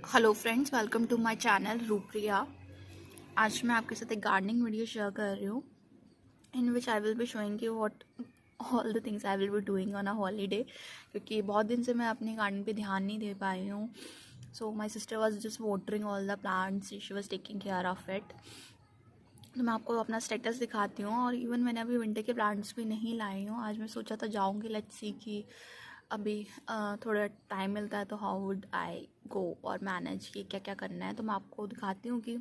Hello friends, welcome to my channel Rupriya. आज मैं आपके साथ एक गार्डनिंग वीडियो शेयर कर रही हूँ in which I will be showing you what all the things I will be doing on a holiday, क्योंकि बहुत दिन से मैं अपनी गार्डन पे ध्यान नहीं दे पाई हूँ। So my sister was just watering all the plants, she was taking care of it. तो मैं आपको अपना स्टेटस दिखाती हूँ। और इवन मैंने अभी विंटर के प्लांट्स भी नहीं लाई हूँ। आज मैं सोचा था जाऊँगी, लेट्स सी कि अभी थोड़ा टाइम मिलता है तो हाउ वुड आई गो और मैनेज कि क्या क्या करना है। तो मैं आपको दिखाती हूँ कि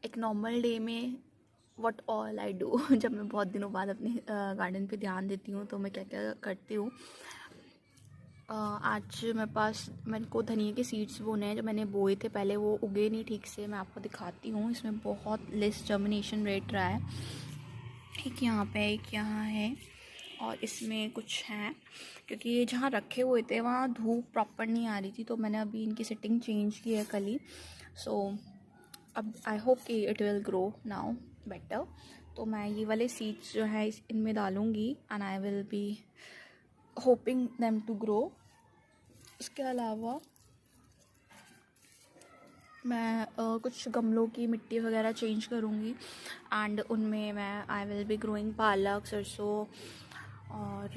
एक नॉर्मल डे में व्हाट ऑल आई डू जब मैं बहुत दिनों बाद अपने गार्डन पे ध्यान देती हूँ तो मैं क्या क्या करती हूँ। आज मेरे को धनिया के सीड्स बोने हैं जो मैंने बोए थे पहले, वो उगे नहीं ठीक से। मैं आपको दिखाती हूँ। इसमें बहुत लेस जर्मिनेशन रेट रहा है। एक यहाँ पे, एक यहाँ है, और इसमें कुछ हैं क्योंकि ये जहाँ रखे हुए थे वहाँ धूप प्रॉपर नहीं आ रही थी, तो मैंने अभी इनकी सेटिंग चेंज की है कल ही। सो अब आई होप कि it will grow now better. तो मैं ये वाले सीड्स जो है इनमें डालूँगी and I will be hoping them to grow. इसके अलावा मैं कुछ गमलों की मिट्टी वगैरह चेंज करूँगी एंड उनमें मैं आई विल बी ग्रोइंग पालक, सरसों और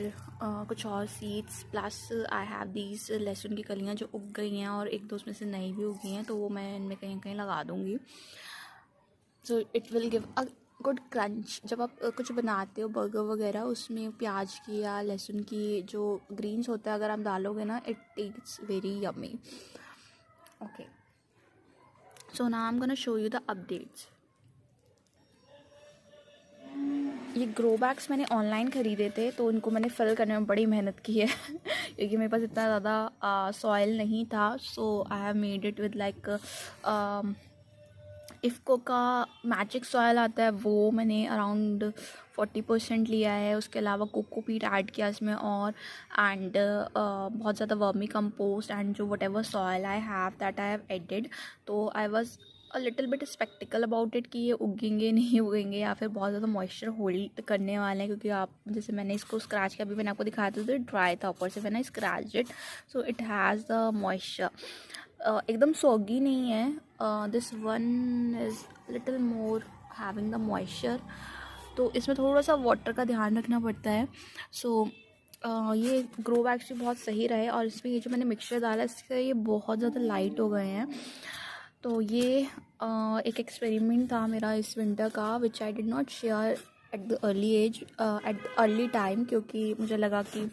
कुछ और seeds. Plus I have these लहसुन की कलियाँ जो उग गई हैं और एक दो उसमें से नई भी उगी हैं, तो वो मैं इनमें कहीं कहीं लगा दूँगी। So it will give a good crunch. जब आप कुछ बनाते हो बर्गर वगैरह, उसमें प्याज की या लहसुन की जो ग्रीन्स होता है अगर आप डालोगे ना, it takes very yummy. Okay, so now I am gonna show you the updates. ये ग्रो बैग्स मैंने ऑनलाइन ख़रीदे थे, तो इनको मैंने फिल करने में बड़ी मेहनत की है क्योंकि मेरे पास इतना ज़्यादा सॉइल नहीं था। So I have made it with like IFFCO का मैजिक सॉयल आता है, वो मैंने अराउंड 40% लिया है। उसके अलावा कोकोपीट ऐड किया इसमें और एंड बहुत ज़्यादा वर्मी कंपोस्ट एंड जो whatever soil I have that I have added. तो I was a little bit sceptical about it कि ये उगेंगे नहीं उगेंगे या फिर बहुत ज़्यादा मॉइस्चर होल्ड करने वाले हैं, क्योंकि आप जैसे मैंने इसको स्क्रैच किया, अभी मैंने आपको दिखाया था तो ड्राई था ऊपर से, मैंने scratch it so it has the moisture. एकदम सॉगी नहीं है। This one is little more having the moisture, तो इसमें थोड़ा सा वाटर का ध्यान रखना पड़ता है। सो ये ग्रो बैग्स भी बहुत सही रहे। और इसमें ये जो मैंने मिक्सचर डाला इससे ये बहुत ज़्यादा लाइट हो गए हैं। तो ये एक एक्सपेरिमेंट था मेरा इस विंटर का, which I did not share at the early age at the early time, क्योंकि मुझे लगा कि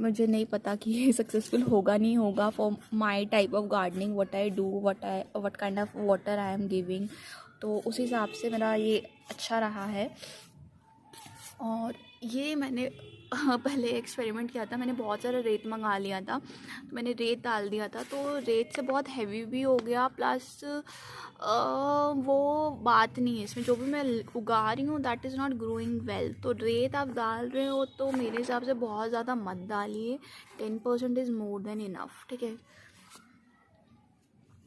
मुझे नहीं पता कि ये सक्सेसफुल होगा नहीं होगा for my type of gardening, what I do, what kind of water I am giving. तो उस हिसाब से मेरा ये अच्छा रहा है। और ये मैंने पहले एक्सपेरिमेंट किया था, मैंने बहुत सारा रेत मंगा लिया था, तो मैंने रेत डाल दिया था, तो रेत से बहुत हैवी भी हो गया। प्लस वो बात नहीं है, इसमें जो भी मैं उगा रही हूँ that is not growing well. तो रेत आप डाल रहे हो तो मेरे हिसाब से बहुत ज़्यादा मत डालिए, 10% इज़ मोर देन इनफ, ठीक है।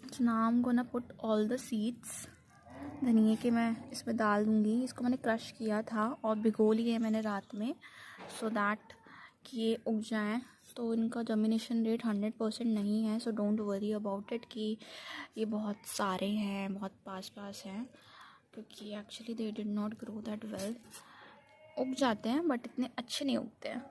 सो now I am gonna put all the seeds. धनिए के मैं इसमें डाल दूँगी। इसको मैंने क्रश किया था और भिगो लिए मैंने रात में, सो दैट कि ये उग जाएँ। तो इनका जर्मिनेशन रेट 100% नहीं है, so don't worry about it कि ये बहुत सारे हैं, बहुत पास पास हैं, क्योंकि actually they did not grow that well. उग जाते हैं बट इतने अच्छे नहीं उगते हैं।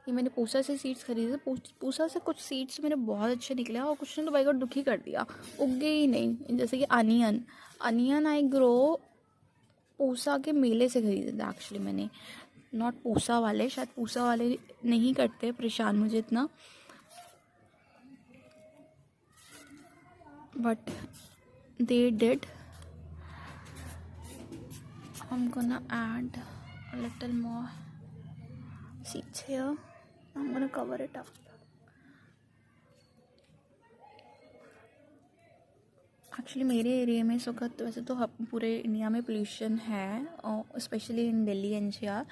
ये मैंने पूसा से सीड्स खरीदे थे, पूसा से कुछ सीड्स मेरे बहुत अच्छे निकले और कुछ ने तो भाई को दुखी कर दिया, उगे ही नहीं। जैसे कि अनियन आई ग्रो पूसा के मेले से खरीदे थे एक्चुअली मैंने, नॉट पूसा वाले, शायद पूसा वाले नहीं करते परेशान मुझे इतना, but they did. I'm gonna add a little more seeds here. I'm gonna cover it up. Actually मेरे एरिया में इस वक्त वैसे तो पूरे इंडिया में पोल्यूशन है, स्पेशली इन दिल्ली एनसीआर।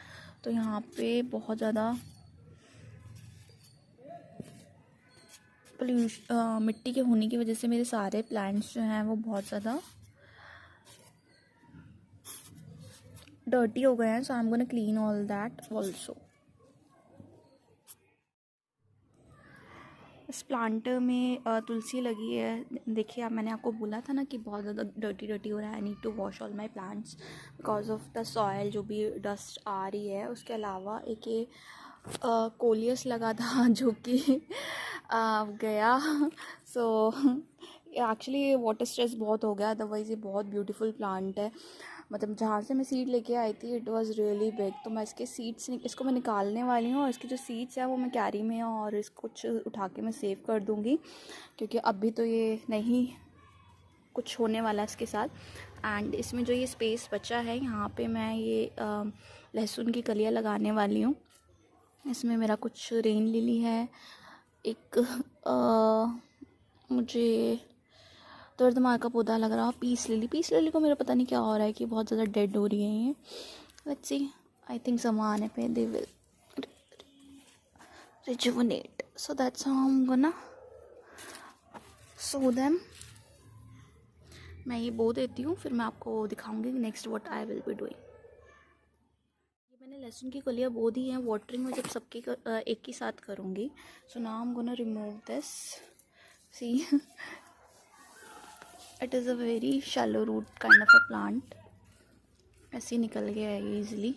तो यहाँ पे बहुत ज़्यादा मिट्टी के होने की वजह से मेरे सारे प्लांट्स जो हैं वो बहुत ज़्यादा डर्टी हो गए हैं। So I am gonna clean all that also. इस प्लांट में तुलसी लगी है। देखिए आप, मैंने आपको बोला था ना कि बहुत ज़्यादा डर्टी हो रहा है। I need to wash all my plants because of the soil, जो भी डस्ट आ रही है। उसके अलावा एक ये कोलियस लगा था जो कि गया। सो एक्चुअली वाटर स्ट्रेस बहुत हो गया, अदरवाइज़ ये बहुत ब्यूटीफुल प्लांट है। मतलब जहाँ से मैं सीड लेके आई थी इट वाज़ रियली बिग। तो मैं इसके सीड्स इसको मैं निकालने वाली हूँ, और इसके जो सीड्स हैं वो मैं कैरी में और इसको कुछ उठा के मैं सेव कर दूँगी, क्योंकि अभी तो ये नहीं कुछ होने वाला इसके साथ। एंड इसमें जो ये स्पेस बचा है यहाँ पे मैं ये लहसुन की कलियाँ लगाने वाली हूँ। इसमें मेरा कुछ रेन लिली है, एक मुझे दर्दमार का पौधा लग रहा है, पीस लिली को मेरा पता नहीं क्या हो रहा है कि बहुत ज़्यादा डेड हो रही है ये। लेट्स सी, आई थिंक समान है पे they will rejuvenate, so that's how I am gonna so them. मैं ये बो देती हूँ, फिर मैं आपको दिखाऊंगी next what I will be doing. ये मैंने लहसुन की कलियाँ बो दी हैं, वाटरिंग में जब सबकी एक ही साथ करूँगी। So now I am gonna remove this, see it is a very shallow root kind of a plant. ऐसे ही निकल गया है ये ईज़िली।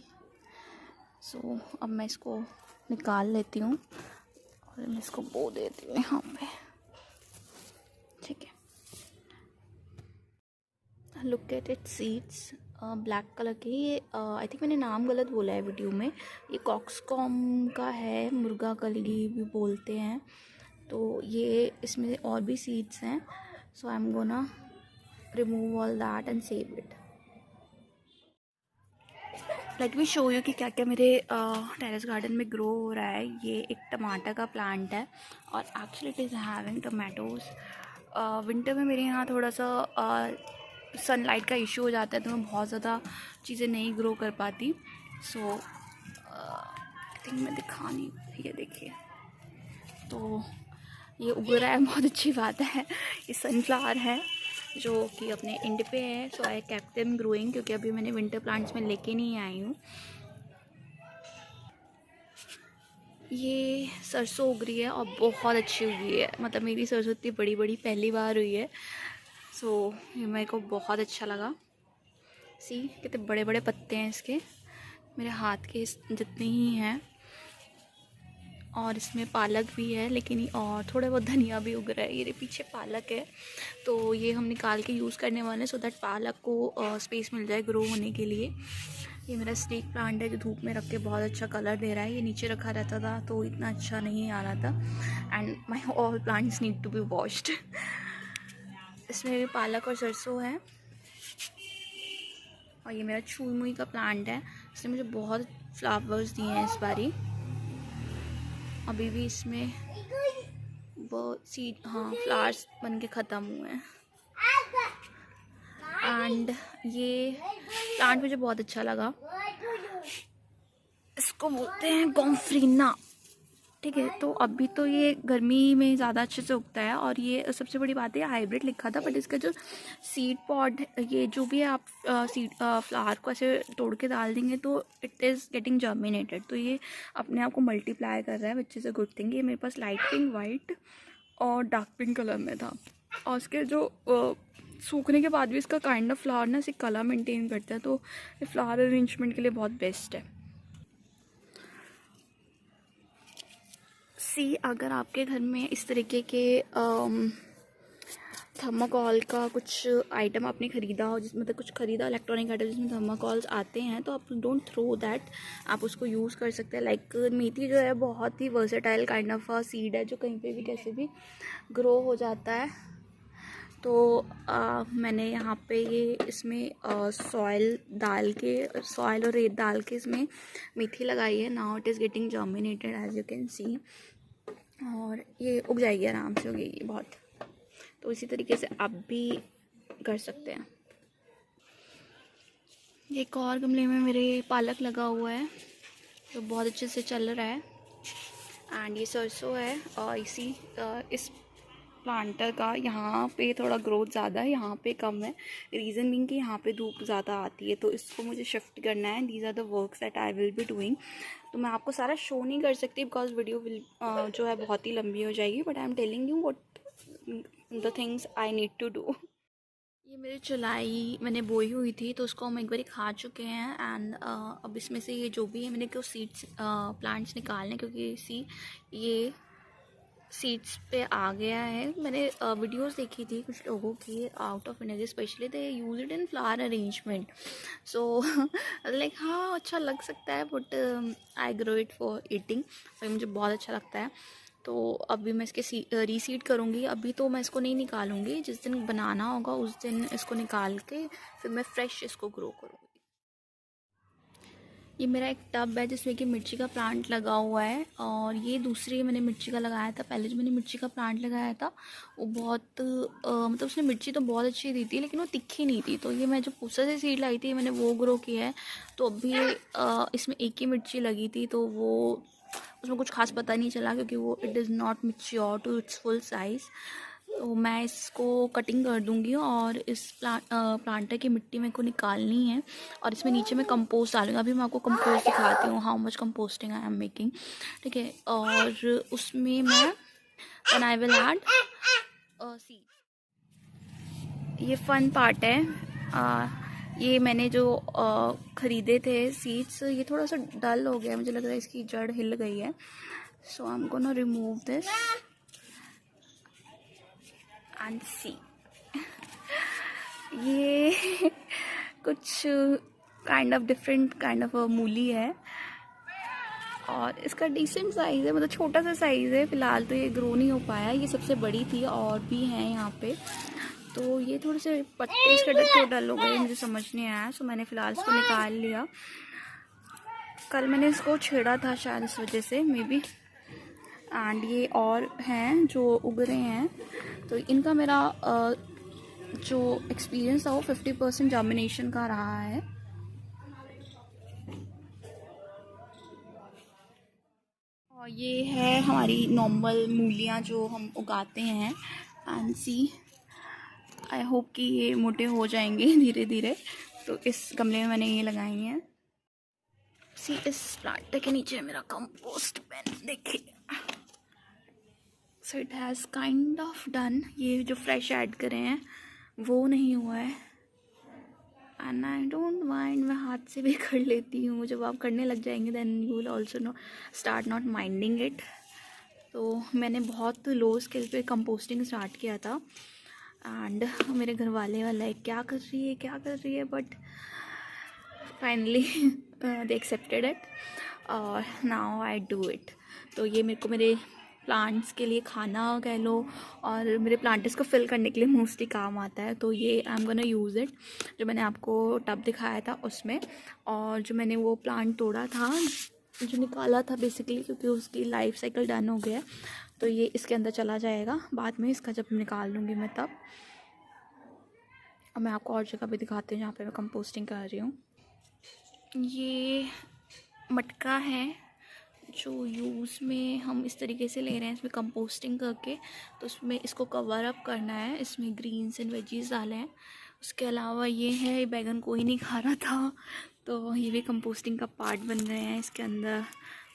सो अब मैं इसको निकाल लेती हूँ और मैं इसको बो देती हूँ यहाँ पे, ठीक है। Look at it seeds, black colour के। ये आई थिंक मैंने नाम गलत बोला है वीडियो में। ये कॉक्सकॉम का है, मुर्गा कलगी भी बोलते हैं। तो ये इसमें और भी सीड्स हैं। So I am gonna remove all that and save it. Let me show you कि क्या क्या मेरे टेरेस गार्डन में ग्रो हो रहा है। ये एक टमाटर का प्लांट है और actually it is having tomatoes. Winter में मेरे यहाँ थोड़ा सा सनलाइट का इशू हो जाता है, तो मैं बहुत ज़्यादा चीज़ें नहीं ग्रो कर पाती। सो आई थिंक मैं दिखा नहीं, ये देखिए तो ये उग रहा है, बहुत अच्छी बात है। ये सनफ्लावर है जो कि अपने एंड पे है। So I kept them growing, क्योंकि अभी मैंने विंटर प्लांट्स में लेके नहीं आई हूँ। ये सरसों उग रही है और बहुत अच्छी उगी है। मतलब मेरी सरसों इतनी बड़ी बड़ी पहली बार हुई है। सो ये मेरे को बहुत अच्छा लगा। सी कितने बड़े बड़े पत्ते हैं इसके, मेरे हाथ के जितने ही हैं। और इसमें पालक भी है, लेकिन और थोड़े बहुत धनिया भी उग रहा है। ये पीछे पालक है, तो ये हम निकाल के यूज़ करने वाले हैं, सो दैट पालक को स्पेस मिल जाए ग्रो होने के लिए। ये मेरा स्नेक प्लांट है जो धूप में रख के बहुत अच्छा कलर दे रहा है। ये नीचे रखा रहता था तो इतना अच्छा नहीं आ रहा था। And my all plants need to be washed. इसमें भी पालक और सरसों है। और ये मेरा छुई मुई का प्लांट है, इसने मुझे बहुत फ्लावर्स दिए हैं इस बारी। अभी भी इसमें बहुत सीड, हाँ, फ्लावर्स बन के ख़त्म हुए हैं। एंड ये प्लांट मुझे बहुत अच्छा लगा। इसको बोलते हैं गोम्फ्रीना, ठीक है। तो अभी तो ये गर्मी में ज़्यादा अच्छे से उगता है। और ये सबसे बड़ी बात है, हाइब्रिड लिखा था, बट इसका जो सीड पॉड, ये जो भी है, आप सीड फ्लावर को ऐसे तोड़ के डाल देंगे तो इट इज़ गेटिंग जर्मिनेटेड। तो ये अपने आप को मल्टीप्लाई कर रहा है, which is a good thing. ये मेरे पास लाइट पिंक, वाइट और डार्क पिंक कलर में था। और इसके जो सूखने के बाद भी इसका काइंड ऑफ फ्लावर ना इसे कलर मेंटेन करता है, तो ये फ्लावर अरेंजमेंट के लिए बहुत बेस्ट है। सी, अगर आपके घर में इस तरीके के थर्माकोल का कुछ आइटम आपने ख़रीदा हो, जिसमें मतलब कुछ ख़रीदा इलेक्ट्रॉनिक आइटम जिसमें थर्माकोल्स आते हैं, तो आप डोंट थ्रो दैट, आप उसको यूज़ कर सकते हैं। लाइक मेथी जो है बहुत ही वर्सेटाइल काइंड ऑफ सीड है, जो कहीं पे भी कैसे भी ग्रो हो जाता है। तो मैंने यहाँ पे ये इसमें सॉयल और रेत डाल के इसमें मेथी लगाई है। Now it is getting germinated as you can see. और ये उग जाएगी, आराम से उगेगी बहुत। तो इसी तरीके से आप भी कर सकते हैं। एक और गमले में मेरे पालक लगा हुआ है तो बहुत अच्छे से चल रहा है। एंड ये सरसों है और इस प्लांटर का यहाँ पे थोड़ा ग्रोथ ज़्यादा है, यहाँ पे कम है। रीज़न बीइंग कि यहाँ पे धूप ज़्यादा आती है, तो इसको मुझे शिफ्ट करना है। These are the works that I will be doing. तो मैं आपको सारा शो नहीं कर सकती बिकॉज वीडियो विल जो है बहुत ही लंबी हो जाएगी, but I am telling you what the things I need to do. ये मेरी चलाई मैंने बोई हुई थी, तो उसको हम एक बार खा चुके हैं। एंड अब इसमें से ये जो भी है मैंने कुछ सीड्स प्लांट्स निकालने, क्योंकि सी ये सीड्स पे आ गया है। मैंने वीडियोस देखी थी कुछ लोगों की out of India, specially they use it in flower arrangement. So like हाँ अच्छा लग सकता है, but I grow it for eating. तो मुझे बहुत अच्छा लगता है। तो अभी मैं इसके रीसीड करूँगी। अभी तो मैं इसको नहीं निकालूँगी, जिस दिन बनाना होगा उस दिन इसको निकाल के फिर मैं फ्रेश इसको ग्रो करूँगी। ये मेरा एक टब है जिसमें कि मिर्ची का प्लांट लगा हुआ है, और ये दूसरी मैंने मिर्ची का लगाया था। पहले जो मैंने मिर्ची का प्लांट लगाया था वो बहुत मतलब उसने मिर्ची तो बहुत अच्छी दी थी, लेकिन वो तिखी नहीं थी। तो ये मैं जो पूसा से सीड लाई थी मैंने वो ग्रो किया है। तो अभी इसमें एक ही मिर्ची लगी थी, तो वो उसमें कुछ खास पता नहीं चला, क्योंकि वो it is not mature to its full size. तो मैं इसको कटिंग कर दूंगी और इस प्लांटर की मिट्टी मेरे को निकालनी है, और इसमें नीचे मैं कंपोस्ट डालूंगी। अभी मैं आपको कंपोस्ट दिखाती हूँ, how much composting I am making, ठीक है। और उसमें मैं and I will add seed. ये फन पार्ट है। ये मैंने जो ख़रीदे थे सीड्स, ये थोड़ा सा डल हो गया, मुझे लग रहा है इसकी जड़ हिल गई है। So I am gonna remove this and see. ये कुछ kind of different kind of मूली है, और इसका डिसेंट साइज़ है, मतलब छोटा सा साइज़ है। फ़िलहाल तो ये ग्रो नहीं हो पाया, ये सबसे बड़ी थी, और भी हैं यहाँ पे। तो ये थोड़े से पत्ते इसके डल हो गए, मुझे समझ नहीं आया। सो मैंने फ़िलहाल इसको निकाल लिया। कल मैंने इसको छेड़ा था शायद इस वजह से मे बी। एंड ये और हैं जो उग रहे हैं, तो इनका मेरा जो एक्सपीरियंस था वो 50% जर्मिनेशन का रहा है। और ये है हमारी नॉर्मल मूलियाँ जो हम उगाते हैं। एंड सी आई होप कि ये मोटे हो जाएंगे धीरे धीरे। तो इस गमले में मैंने ये लगाई हैं। सी इस प्लांट के नीचे मेरा कंपोस्ट पेन देखिए। So it has kind of done. ये जो फ्रेश ऐड करे हैं वो नहीं हुआ है, एंड आई डोंट माइंड, मैं हाथ से भी कर लेती हूँ। जब आप करने लग जाएंगे then you will also no start not minding it. तो मैंने बहुत लो स्केल पे कंपोस्टिंग स्टार्ट किया था, एंड मेरे घर वाले वाला है क्या कर रही है, but finally they accepted it, और नाउ आई डू इट। तो ये मेरे को मेरे प्लांट्स के लिए खाना कह लो, और मेरे प्लांट्स को फिल करने के लिए मोस्टली काम आता है। तो ये आई एम गोना यूज़ इट। जो मैंने आपको टब दिखाया था उसमें, और जो मैंने वो प्लांट तोड़ा था, जो निकाला था बेसिकली, क्योंकि उसकी लाइफ साइकिल डन हो गया, तो ये इसके अंदर चला जाएगा बाद में, इसका जब निकाल लूँगी मैं तब। और मैं आपको और जगह भी दिखाती हूँ जहाँ पे मैं कंपोस्टिंग कर रही हूँ। ये मटका है जो यूज़ में हम इस तरीके से ले रहे हैं, इसमें कंपोस्टिंग करके। तो उसमें इसको कवर अप करना है, इसमें ग्रीन्स एंड वेजीज डाले हैं। उसके अलावा ये है, बैगन कोई नहीं खा रहा था, तो ये भी कंपोस्टिंग का पार्ट बन गए हैं। इसके अंदर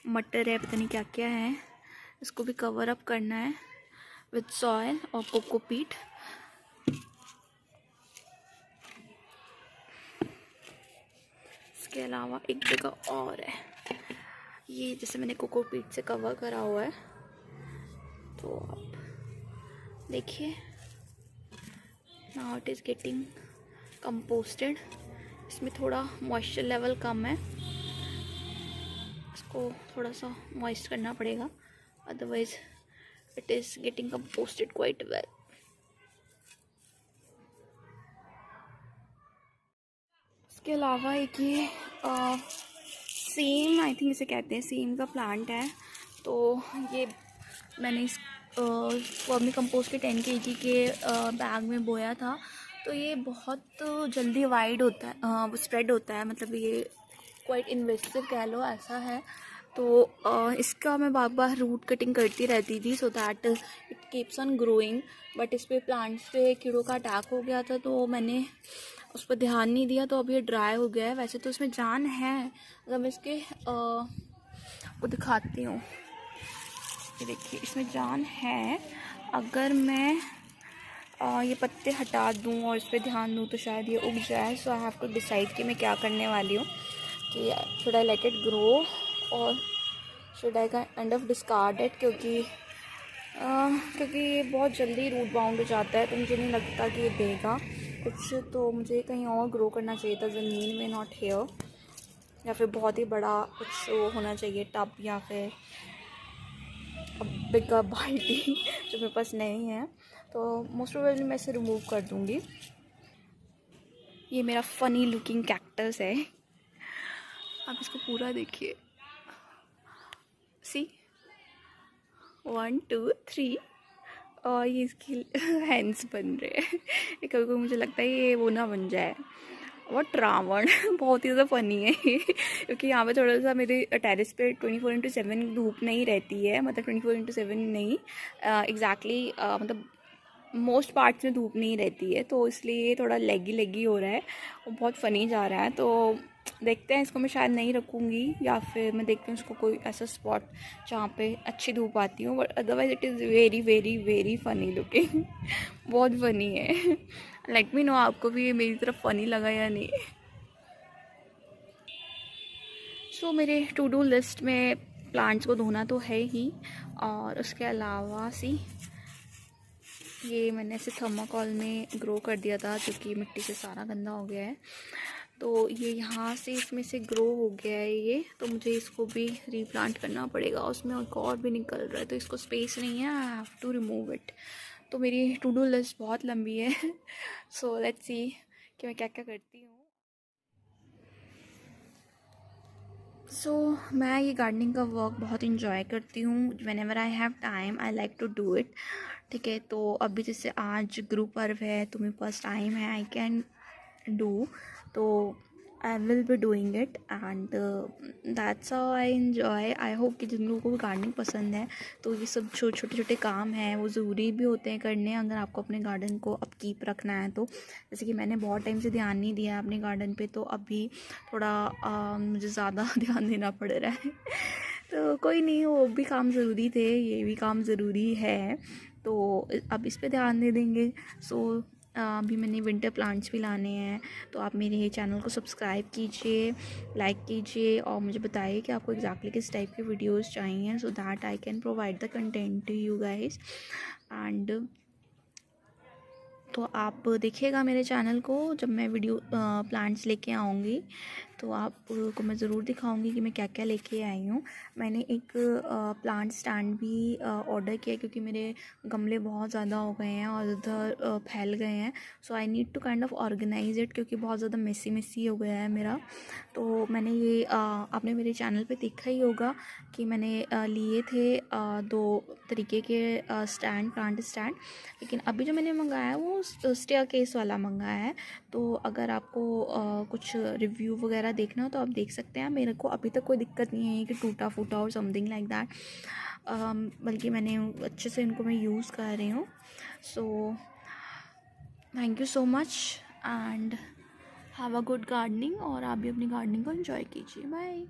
मटर है, पता नहीं क्या क्या है। इसको भी कवर अप करना है विथ सॉयल और कोकोपीट। इसके अलावा एक जगह और है, ये जैसे मैंने कोकोपीट से कवर करा हुआ है, तो आप देखिए नाउ इट इज़ गेटिंग कंपोस्टेड। इसमें थोड़ा मॉइस्चर लेवल कम है, इसको थोड़ा सा मॉइस्ट करना पड़ेगा, otherwise it is getting composted quite well. इसके अलावा एक ये सेम, आई थिंक इसे कहते हैं सेम का प्लांट है। तो ये मैंने इस वर्मी कंपोस्ट के 10 kg के बैग में बोया था। तो ये बहुत जल्दी वाइड होता है, स्प्रेड होता है, मतलब ये क्वाइट इन्वेसिव कह लो, ऐसा है। तो इसका मैं बार बार रूट कटिंग करती रहती थी so that it keeps on growing. But इस पे प्लांट्स पे कीड़ों का अटैक हो गया था तो मैंने उस पर ध्यान नहीं दिया, तो अब ये ड्राई हो गया है। वैसे तो इसमें जान है, अगर मैं इसके वो दिखाती हूँ, ये देखिए इसमें जान है। अगर मैं ये पत्ते हटा दूँ और इस पर ध्यान दूँ तो शायद ये उग जाए। So I have to decide कि मैं क्या करने वाली हूँ, कि should I let it grow और should I kind of discard it, क्योंकि ये बहुत जल्दी रूट बाउंड हो जाता है, तो मुझे नहीं लगता कि ये देगा कुछ। तो मुझे कहीं और ग्रो करना चाहिए था ज़मीन में, नॉट हेयर, या फिर बहुत ही बड़ा कुछ वो होना चाहिए, टब या फिर बिग बाल्टी जो मेरे पास नहीं है। तो मोस्ट प्रोबेबली मैं इसे रिमूव कर दूँगी। ये मेरा फ़नी लुकिंग कैक्टस है, आप इसको पूरा देखिए। सी 1 2 3 और ये इसकी हैंड्स बन रहे हैं। कभी कभी मुझे लगता है ये वो ना बन जाए बहुत रावण। बहुत ही ज़्यादा फ़नी है ये, क्योंकि यहाँ पे थोड़ा सा मेरे टेरेस पे 24/7 धूप नहीं रहती है, मतलब 24/7 नहीं, एग्जैक्टली मतलब मोस्ट पार्ट्स में धूप नहीं रहती है, तो इसलिए थोड़ा लेगी हो रहा है और बहुत फ़नी जा रहा है। तो देखते हैं, इसको मैं शायद नहीं रखूँगी, या फिर मैं देखती हूँ इसको कोई ऐसा स्पॉट जहाँ पे अच्छी धूप आती हो। But otherwise it is very very very funny looking. बहुत फ़नी है। लेट मी नो आपको भी ये मेरी तरफ फ़नी लगा या नहीं। सो मेरे टू डू लिस्ट में प्लांट्स को धोना तो है ही, और उसके अलावा ये मैंने ऐसे थर्माकोल में ग्रो कर दिया था, क्योंकि मिट्टी से सारा गंदा हो गया है। तो ये यहाँ से इसमें से ग्रो हो गया है ये, तो मुझे इसको भी रीप्लांट करना पड़ेगा। उसमें एक और भी निकल रहा है, तो इसको स्पेस नहीं है, I have to remove it. तो मेरी टू डू लिस्ट बहुत लंबी है। सो लेट्स सी कि मैं क्या क्या करती हूँ। मैं ये गार्डनिंग का वर्क बहुत इंजॉय करती हूँ। Whenever I have time I like to do it. ठीक है, तो अभी जैसे आज गुरु पर्व है तो मेरे पास टाइम है, आई कैन डू, तो आई will be doing it and that's how I enjoy. I hope कि जिन लोगों को भी गार्डनिंग पसंद है तो ये सब छोटे छोटे काम हैं वो ज़रूरी भी होते हैं करने, अगर आपको अपने गार्डन को अपकीप रखना है तो। जैसे कि मैंने बहुत टाइम से ध्यान नहीं दिया अपने गार्डन पे, तो अभी थोड़ा मुझे ज़्यादा ध्यान देना पड़ रहा है। तो कोई नहीं, वो भी काम ज़रूरी थे, ये भी काम ज़रूरी है, तो अब इस पे ध्यान दे देंगे। सो अभी मैंने विंटर प्लांट्स भी लाने हैं, तो आप मेरे चैनल को सब्सक्राइब कीजिए, लाइक कीजिए और मुझे बताइए कि आपको एग्जैक्टली किस टाइप के वीडियोस चाहिए, so that I can provide the content to you guys. And तो आप देखिएगा मेरे चैनल को, जब मैं वीडियो प्लांट्स लेके आऊँगी तो आपको मैं ज़रूर दिखाऊंगी कि मैं क्या क्या लेके आई हूँ। मैंने एक प्लांट स्टैंड भी ऑर्डर किया, क्योंकि मेरे गमले बहुत ज़्यादा हो गए हैं और इधर फैल गए हैं। So I need to kind of organise it, क्योंकि बहुत ज़्यादा मेसी हो गया है मेरा। तो मैंने ये आपने मेरे चैनल पे देखा ही होगा कि मैंने लिए थे 2 तरीके के स्टैंड, प्लांट स्टैंड, लेकिन अभी जो मैंने मंगाया है वो स्टेयरकेस वाला मंगाया है। तो अगर आपको कुछ रिव्यू वगैरह देखना हो तो आप देख सकते हैं। मेरे को अभी तक कोई दिक्कत नहीं है कि टूटा फूटा और समथिंग लाइक दैट, बल्कि मैंने अच्छे से इनको मैं यूज़ कर रही हूँ। So thank you so much and have a good gardening, और आप भी अपनी गार्डनिंग को एंजॉय कीजिए। बाय।